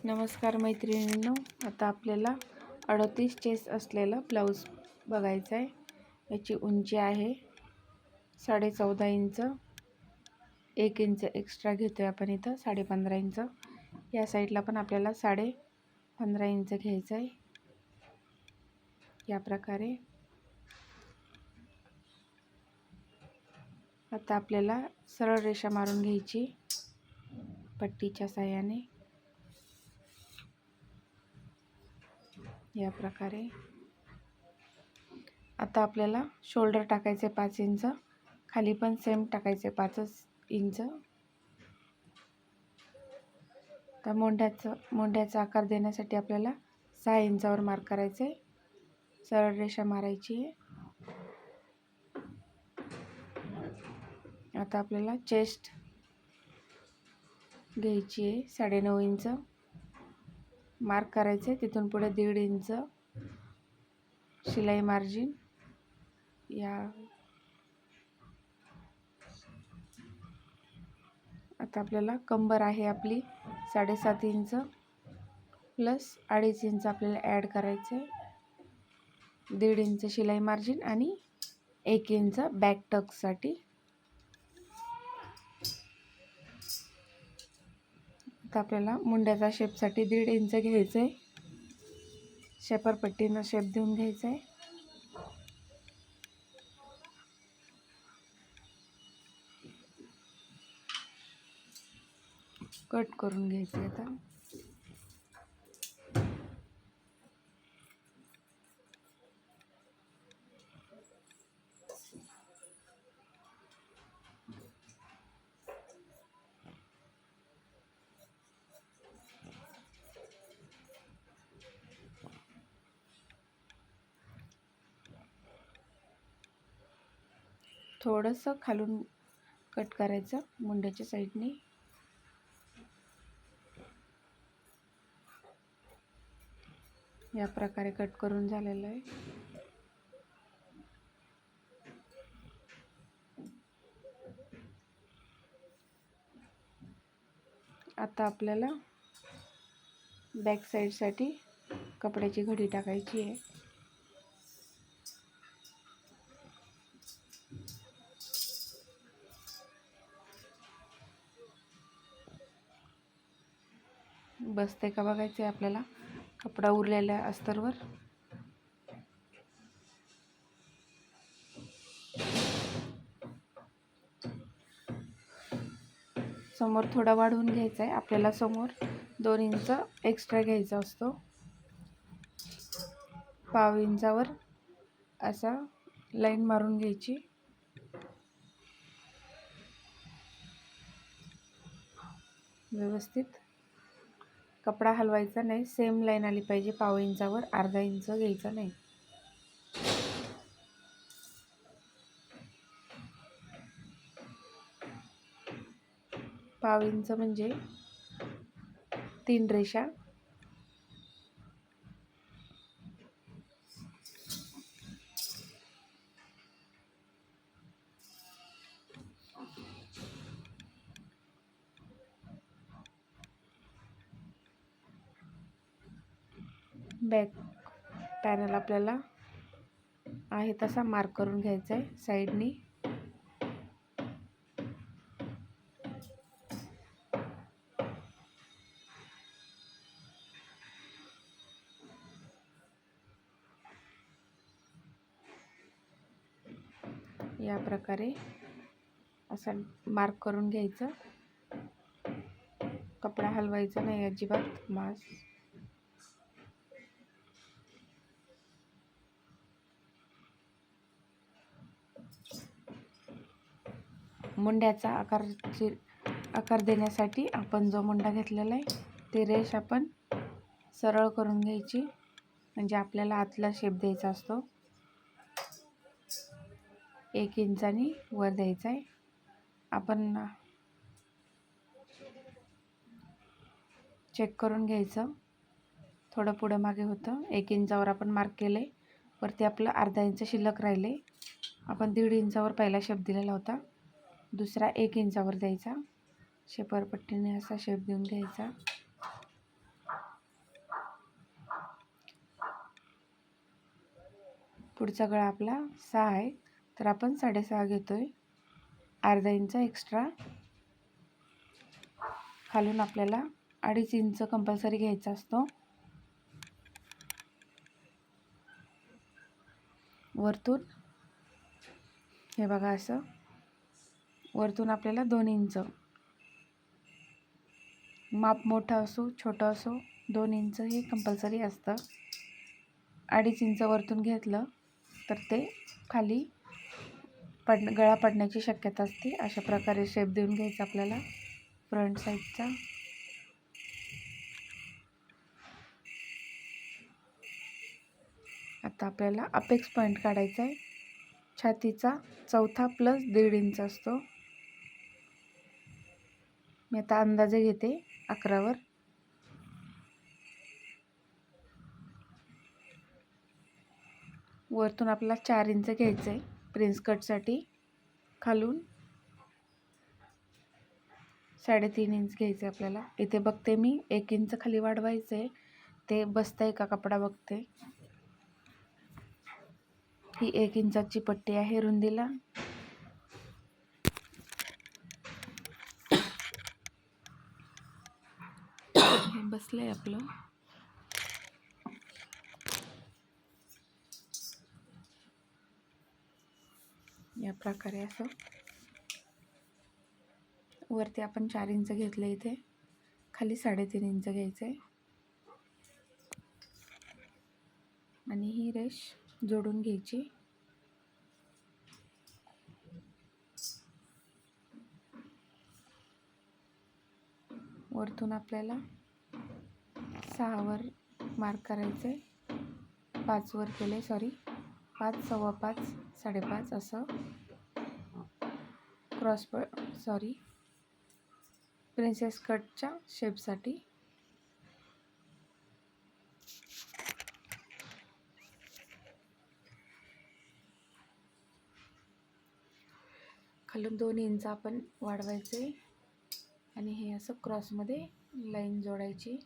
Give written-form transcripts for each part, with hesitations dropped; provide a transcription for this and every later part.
नमस्कार मैत्रिणींनो, आता आपल्याला 38 चेस असलेला ब्लाऊज बघायचा आहे। याची उंची आहे 14.5 इंच, 1 इंच एक्स्ट्रा घेतोय आपण इथं 15.5 इंच। या साईडला पण आपल्याला 15.5 इंच घ्यायचं आहे। या प्रकारे आता आपल्याला सरळ रेषा मारून घ्यायची पट्टीच्या साहाय्याने। या प्रकारे आता आपल्याला शोल्डर टाकायचे 5 इंच, खाली पण सेम टाकायचे 5 इंच। तर मोंढ्याचा आकार देण्यासाठी आपल्याला 6 इंचावर मार्क करायचे, सरळ रेषा मारायची आहे। आता आपल्याला चेस्ट घ्यायची आहे 9.5 इंच, मार्क करायचे, तिथून पुढे 1.5 इंच शिलाई मार्जिन। आता आपल्याला कंबर आहे आपली 7.5 इंच प्लस 2.5 इंच आपल्याला ॲड करायचे, 1.5 इंच शिलाई मार्जिन आणि 1 इंच बॅक टक्ससाठी। आता आपल्याला मुंड्याचा शेपसाठी 1.5 इंच घ्यायचं आहे, शेपर पट्टीनं शेप देऊन घ्यायचं आहे। कट करून घ्यायचं आता। थोडंसं खालून कट करायचं मुंड्याच्या साईडने। या प्रकारे कट करून झालेलं आहे। आता आपल्याला बॅक साईडसाठी कपड्याची घडी टाकायची आहे। बसते का बघायचं आहे आपल्याला कपडा उरलेल्या अस्तरवर। समोर थोडा वाढवून घ्यायचा आहे आपल्याला, समोर 2 इंच एक्स्ट्रा घ्यायचा असतो। 1/2 इंचावर असा लाईन मारून घ्यायची। व्यवस्थित कपडा हलवायचा नाही, सेम लाईन आली पाहिजे 1/2 इंचावर, 1/2 इंच घ्यायचा नाही। पाव इंच म्हणजे 3 रेषा। बॅक पॅनल आपल्याला आहे तसा मार्क करून घ्यायचा आहे साईडनी। या प्रकारे असा मार्क करून घ्यायचं, कपडा हलवायचा नाही अजिबात। मुंड्याचा आकार देण्यासाठी आपण जो मुंडा घेतलेला आहे ते रेष आपण सरळ करून घ्यायची, म्हणजे आपल्याला आतला शेप द्यायचा असतो। 1 इंचानी वर द्यायचा आहे। आपण चेक करून घ्यायचं, थोडं पुढे मागे होतं। 1 इंचावर आपण मार्क केले, वरती आपलं 1/2 इंच शिल्लक राहिले। आपण 1.5 इंचावर पहिला शेप दिलेला होता, दुसरा 1 इंचावर द्यायचा। शेपर पट्टीने असा शेप देऊन घ्यायचा। पुढचा गळा आपला 6 आहे, तर आपण 6.5 घेतोय, अर्धा इंच एक्स्ट्रा. खालून आपल्याला 2.5 इंच कंपल्सरी घ्यायचा असतो. वरतून हे बघा असं वरतून आपल्याला 2 इंच, माप मोठं असो छोटं असो 2 इंच हे कंपल्सरी असतं. 2.5 इंच वरतून घेतलं तर ते खाली गळा पडण्याची शक्यता असते. अशा प्रकारे शेप देऊन घ्यायचा आपल्याला फ्रंट साईडचा. आता आपल्याला अपेक्स पॉईंट काढायचा आहे. छातीचा 4था प्लस 1.5 इंच असतो. मी आता अंदाजे घेते 11 वर. वरतून आपल्याला 4 इंच घ्यायचं आहे प्रिन्स कटसाठी. खालून 3.5 इंच घ्यायचं आहे आपल्याला. इथे बघते मी 1 इंच खाली वाढवायचं आहे, ते बसतंय का कपडा बघते. ही 1 इंचाची पट्टी आहे रुंदीला. हे बसलंय आपलं. या प्रकारे असं वरती आपण 4 इंच घेतलं, इथे खाली 3.5 इंच घ्यायचं आहे आणि ही रेष जोडून घ्यायची. वरतून आपल्याला 6 वर मार्क करायचे, 5 वर केले, 5, 5.25, 5.5 असं प्रिन्सेस कटच्या शेपसाठी. खालून 2 इंच आपण वाढवायचे आणि हे असं क्रॉसमध्ये लाईन जोडायची.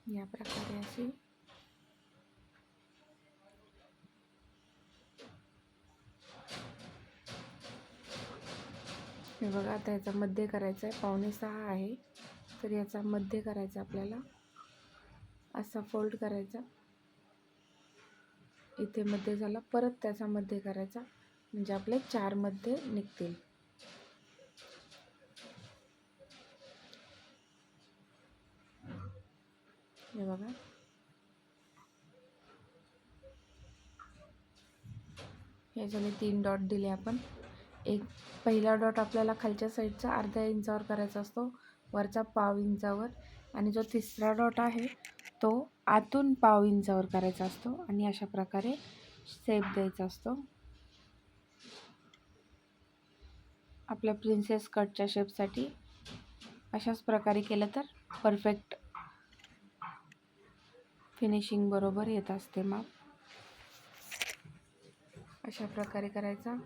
या प्रकारे अशी हे बघा. आता याचा मध्य करायचा आहे. 5.25 आहे, तर याचा मध्य करायचा आपल्याला. असा फोल्ड करायचा, इथे मध्य झाला, परत त्याचा मध्य करायचा, म्हणजे आपले 4 मध्ये निघतील. हे बघा. हे झाले 3 डॉट दिले आपण. एक पहिला डॉट आपल्याला खालच्या साईडचा अर्ध्या इंचावर करायचा असतो, वरचा 1/2 इंचावर. आणि जो तिसरा डॉट आहे तो आतून 1/2 इंचावर करायचा असतो आणि अशा प्रकारे शेप द्यायचा असतो. आपल्या प्रिन्सेस कटच्या शेपसाठी अशाच प्रकारे केलं तर परफेक्ट फिनिशिंग बरोबर येत असते माप. अशा प्रकारे करायचा.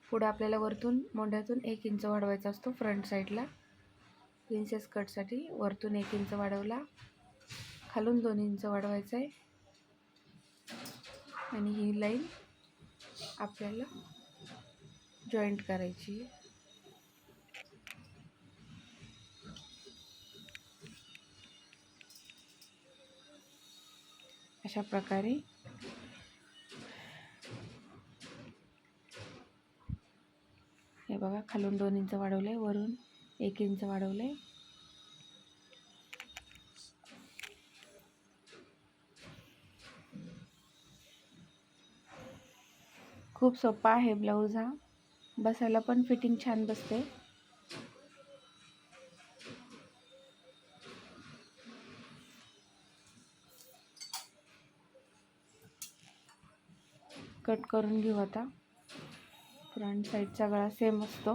पुढे आपल्याला वरतून मोंढ्यातून 1 इंच वाढवायचा असतो फ्रंट साईडला. प्रिन्सेस कटसाठी वरतून 1 इंच वाढवला, खालून 2 इंच वाढवायचं आहे आणि ही लाईन आपल्याला जॉईंट करायची. अशा प्रकारे हे बघा. खालून 2 इंच वाढवले, वरून 1 इंच वाढवले. खूप सोपा आहे ब्लाऊज हा. बसायला पण फिटिंग छान बसते. कट करून घेऊ आता. फ्रंट साईडचा गळा सेम असतो.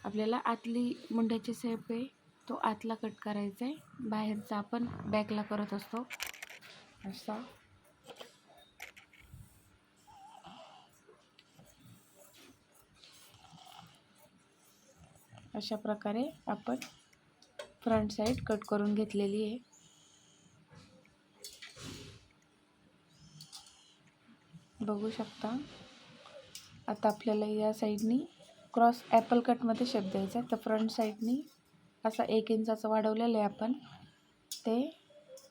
आपल्याला आतली मुंड्याची शेप आहे तो आतला कट करायचा आहे. बाहेरचा आपण बॅकला करत असतो. असा अशा प्रकारे आपण फ्रंट साईड कट करून घेतलेली आहे. बघू शकता. आता आपल्याला या साईडनी क्रॉस ॲपल कटमध्ये शेप द्यायचा आहे. तर फ्रंट साईडनी असा 1 इंचाचा वाढवलेलं आहे आपण, ते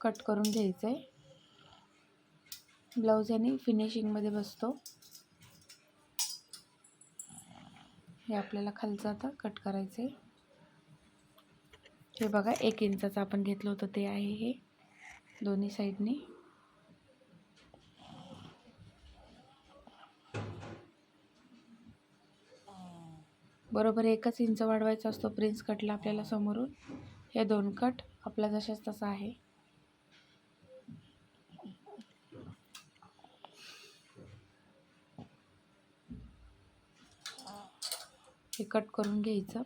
कट करून घ्यायचं आहे. ब्लाऊज याने फिनिशिंगमध्ये बसतो. हे आपल्याला खालचं आता कट करायचं आहे. हे बघा 1 इंचाचं आपण घेतलं होतं ते आहे हे दोन्ही साईडनी. बरोबर 1च इंच वाढवायचा असतो प्रिन्स कटला आपल्याला समोरून. हे 2 कट आपला जशाच तसा आहे. हे कट करून घ्यायचं.